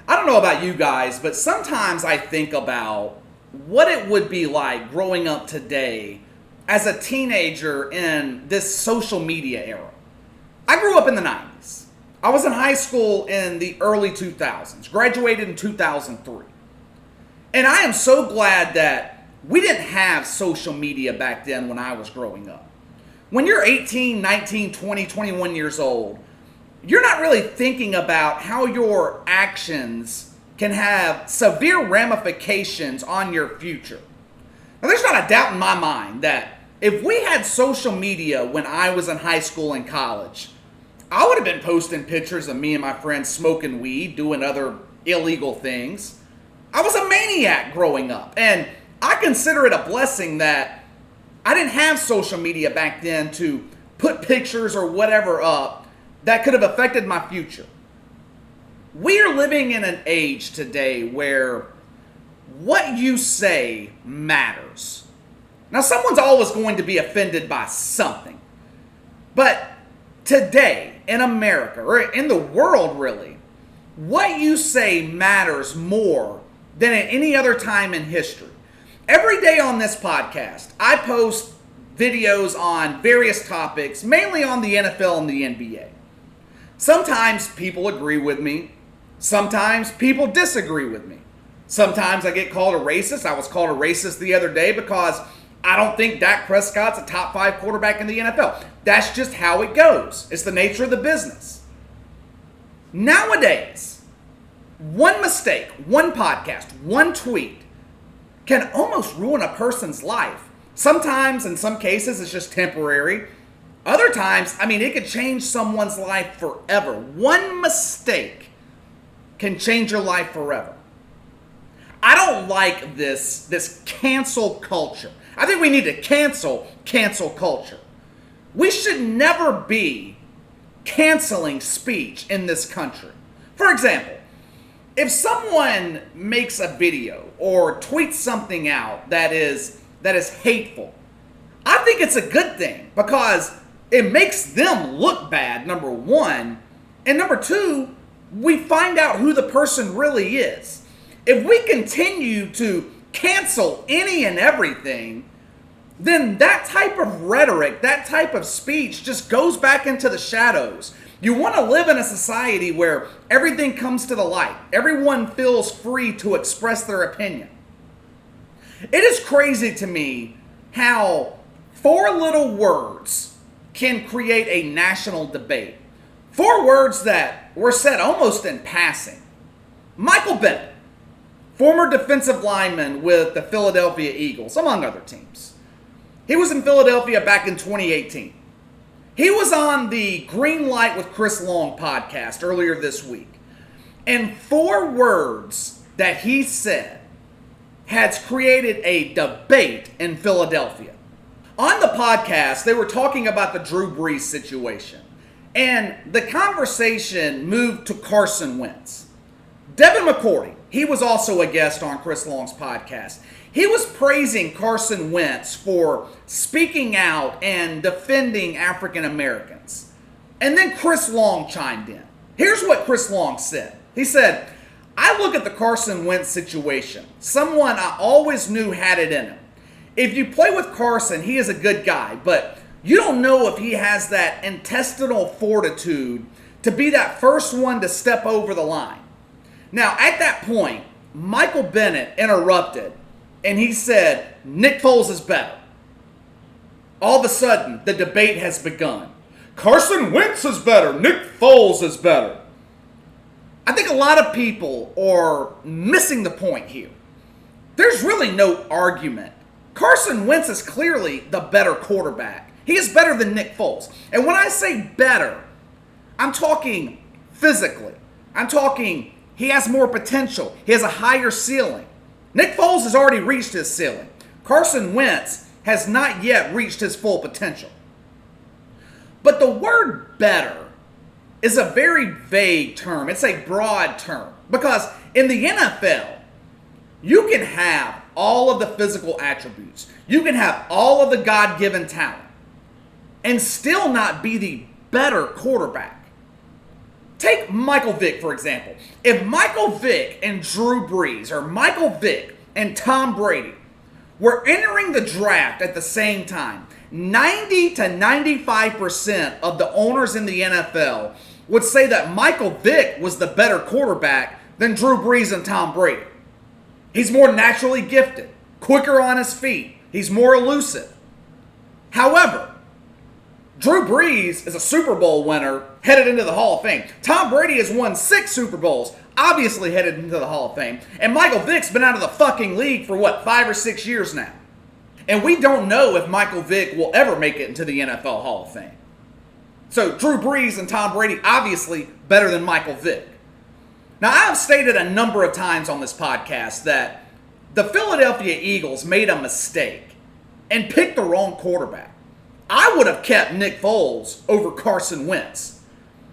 I don't know about you guys, but sometimes I think about what it would be like growing up today as a teenager in this social media era. I grew up in the 90s. I was in high school in the early 2000s, graduated in 2003. And I am so glad that we didn't have social media back then when I was growing up. When you're 18, 19, 20, 21 years old, you're not really thinking about how your actions can have severe ramifications on your future. Now, there's not a doubt in my mind that if we had social media when I was in high school and college, I would have been posting pictures of me and my friends smoking weed, doing other illegal things. I was a maniac growing up, and I consider it a blessing that I didn't have social media back then to put pictures or whatever up that could have affected my future. We are living in an age today where what you say matters. Now, someone's always going to be offended by something. But today, in America, or in the world really, what you say matters more than at any other time in history. Every day on this podcast, I post videos on various topics, mainly on the NFL and the NBA. Sometimes people agree with me. Sometimes people disagree with me. Sometimes I get called a racist. I was called a racist the other day because I don't think Dak Prescott's a top 5 quarterback in the NFL. That's just how it goes. It's the nature of the business. Nowadays, one mistake, one podcast, one tweet can almost ruin a person's life. Sometimes, in some cases, it's just temporary. Other times, it could change someone's life forever. One mistake can change your life forever. I don't like this cancel culture. I think we need to cancel culture. We should never be canceling speech in this country. For example, if someone makes a video or tweets something out that is hateful, I think it's a good thing because it makes them look bad, number one. And number two, we find out who the person really is. If we continue to cancel any and everything, then that type of rhetoric, that type of speech just goes back into the shadows. You want to live in a society where everything comes to the light. Everyone feels free to express their opinion. It is crazy to me how 4 little words can create a national debate. 4 words that were said almost in passing. Michael Bennett, former defensive lineman with the Philadelphia Eagles, among other teams. He was in Philadelphia back in 2018. He was on the Green Light with Chris Long podcast earlier this week. And 4 words that he said has created a debate in Philadelphia. On the podcast, they were talking about the Drew Brees situation. And the conversation moved to Carson Wentz. Devin McCourty, he was also a guest on Chris Long's podcast. He was praising Carson Wentz for speaking out and defending African Americans. And then Chris Long chimed in. Here's what Chris Long said. He said, "I look at the Carson Wentz situation, someone I always knew had it in him. If you play with Carson, he is a good guy, but you don't know if he has that intestinal fortitude to be that first one to step over the line." Now, at that point, Michael Bennett interrupted, and he said, "Nick Foles is better." All of a sudden, the debate has begun. Carson Wentz is better. Nick Foles is better. I think a lot of people are missing the point here. There's really no argument. Carson Wentz is clearly the better quarterback. He is better than Nick Foles. And when I say better, I'm talking physically. I'm talking he has more potential. He has a higher ceiling. Nick Foles has already reached his ceiling. Carson Wentz has not yet reached his full potential. But the word better is a very vague term. It's a broad term. Because in the NFL, you can have all of the physical attributes. You can have all of the God-given talent and still not be the better quarterback. Take Michael Vick, for example. If Michael Vick and Drew Brees, or Michael Vick and Tom Brady, were entering the draft at the same time, 90 to 95% of the owners in the NFL would say that Michael Vick was the better quarterback than Drew Brees and Tom Brady. He's more naturally gifted, quicker on his feet, he's more elusive. However, Drew Brees is a Super Bowl winner headed into the Hall of Fame. Tom Brady has won 6 Super Bowls, obviously headed into the Hall of Fame. And Michael Vick's been out of the fucking league for 5 or 6 years now. And we don't know if Michael Vick will ever make it into the NFL Hall of Fame. So Drew Brees and Tom Brady, obviously better than Michael Vick. Now, I've stated a number of times on this podcast that the Philadelphia Eagles made a mistake and picked the wrong quarterback. I would have kept Nick Foles over Carson Wentz.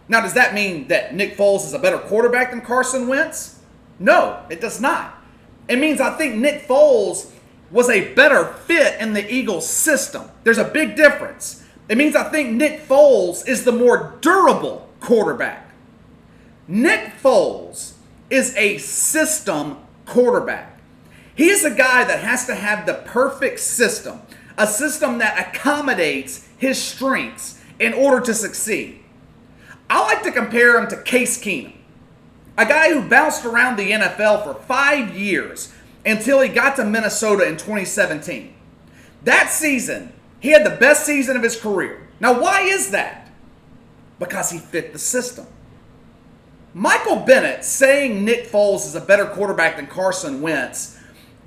Now, does that mean that Nick Foles is a better quarterback than Carson Wentz? No, it does not. It means I think Nick Foles was a better fit in the Eagles system. There's a big difference. It means I think Nick Foles is the more durable quarterback. Nick Foles is a system quarterback. He is a guy that has to have the perfect system, a system that accommodates his strengths in order to succeed. I like to compare him to Case Keenum, a guy who bounced around the NFL for 5 years until he got to Minnesota in 2017. That season, he had the best season of his career. Now, why is that? Because he fit the system. Michael Bennett saying Nick Foles is a better quarterback than Carson Wentz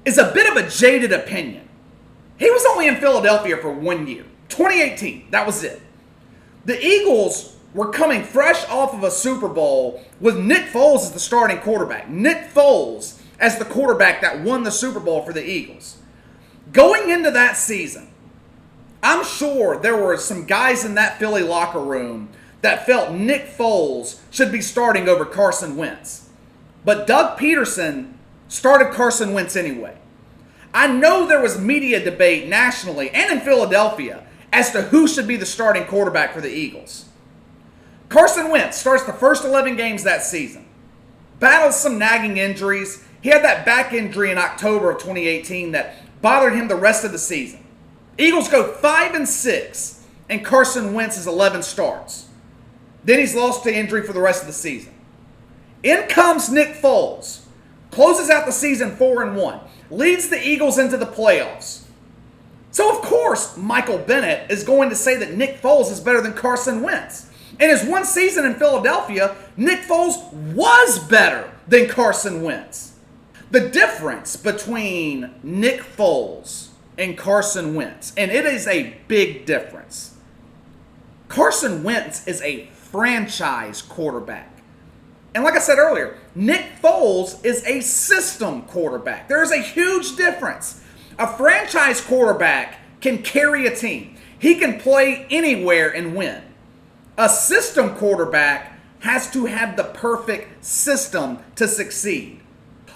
is a bit of a jaded opinion. He was only in Philadelphia for 1 year, 2018, that was it. The Eagles were coming fresh off of a Super Bowl with Nick Foles as the starting quarterback. Nick Foles as the quarterback that won the Super Bowl for the Eagles. Going into that season, I'm sure there were some guys in that Philly locker room that felt Nick Foles should be starting over Carson Wentz. But Doug Peterson started Carson Wentz anyway. I know there was media debate nationally and in Philadelphia as to who should be the starting quarterback for the Eagles. Carson Wentz starts the first 11 games that season. Battles some nagging injuries. He had that back injury in October of 2018 that bothered him the rest of the season. Eagles go 5-6, and Carson Wentz's 11 starts. Then he's lost to injury for the rest of the season. In comes Nick Foles, closes out the season 4-1, leads the Eagles into the playoffs. So of course, Michael Bennett is going to say that Nick Foles is better than Carson Wentz. In his one season in Philadelphia, Nick Foles was better than Carson Wentz. The difference between Nick Foles and Carson Wentz, and it is a big difference. Carson Wentz is a franchise quarterback. And like I said earlier, Nick Foles is a system quarterback. There is a huge difference. A franchise quarterback can carry a team. He can play anywhere and win. A system quarterback has to have the perfect system to succeed.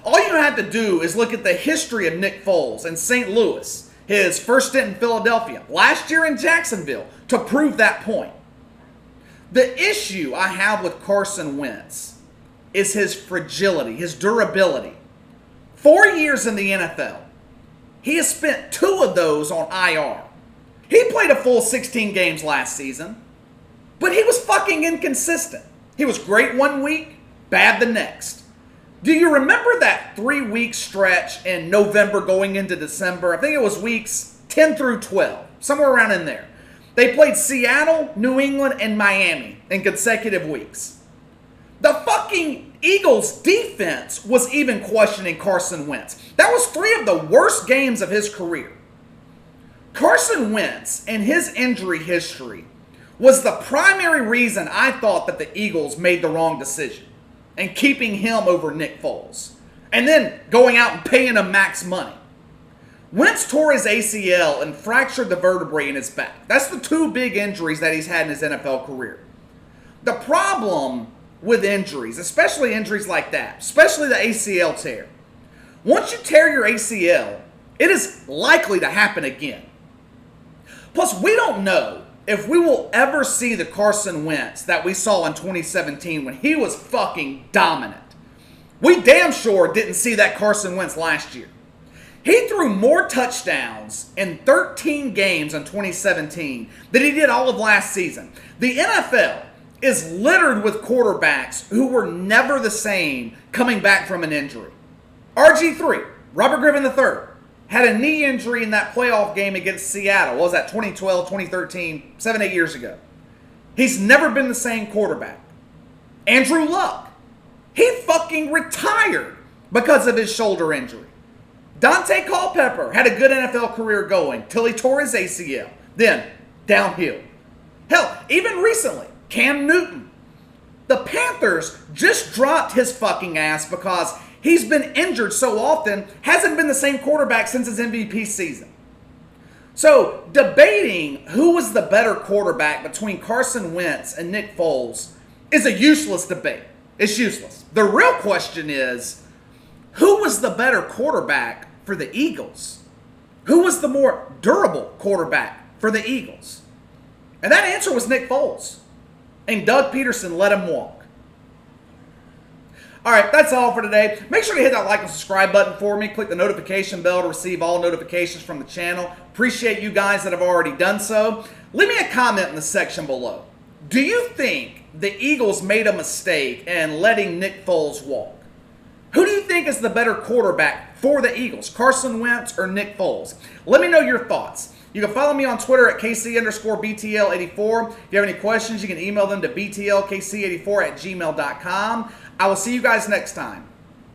All you have to do is look at the history of Nick Foles in St. Louis, his first stint in Philadelphia, last year in Jacksonville, to prove that point. The issue I have with Carson Wentz is his fragility, his durability. 4 years in the NFL. He has spent 2 of those on IR. He played a full 16 games last season, but he was fucking inconsistent. He was great 1 week, bad the next. Do you remember that 3-week stretch in November going into December? I think it was weeks 10 through 12, somewhere around in there. They played Seattle, New England, and Miami in consecutive weeks. The fucking Eagles defense was even questioning Carson Wentz. That was 3 of the worst games of his career. Carson Wentz and his injury history was the primary reason I thought that the Eagles made the wrong decision and keeping him over Nick Foles. And then going out and paying him max money. Wentz tore his ACL and fractured the vertebrae in his back. That's the 2 big injuries that he's had in his NFL career. The problem with injuries, especially injuries like that, especially the ACL tear, once you tear your ACL, it is likely to happen again. Plus, we don't know if we will ever see the Carson Wentz that we saw in 2017 when he was fucking dominant. We damn sure didn't see that Carson Wentz last year. He threw more touchdowns in 13 games in 2017 than he did all of last season. The NFL is littered with quarterbacks who were never the same coming back from an injury. RG3, Robert Griffin III, had a knee injury in that playoff game against Seattle. What was that, 2012, 2013, 7-8 years ago. He's never been the same quarterback. Andrew Luck, he fucking retired because of his shoulder injury. Dante Culpepper had a good NFL career going till he tore his ACL. Then, downhill. Hell, even recently, Cam Newton. The Panthers just dropped his fucking ass because he's been injured so often, hasn't been the same quarterback since his MVP season. So, debating who was the better quarterback between Carson Wentz and Nick Foles is a useless debate. It's useless. The real question is, who was the better quarterback for the Eagles? Who was the more durable quarterback for the Eagles? And that answer was Nick Foles. And Doug Peterson let him walk. All right, that's all for today. Make sure to hit that like and subscribe button for me. Click the notification bell to receive all notifications from the channel. Appreciate you guys that have already done so. Leave me a comment in the section below. Do you think the Eagles made a mistake in letting Nick Foles walk? Who do you think is the better quarterback for the Eagles, Carson Wentz or Nick Foles? Let me know your thoughts. You can follow me on Twitter at KC_BTL84. If you have any questions, you can email them to BTLKC84@gmail.com. I will see you guys next time.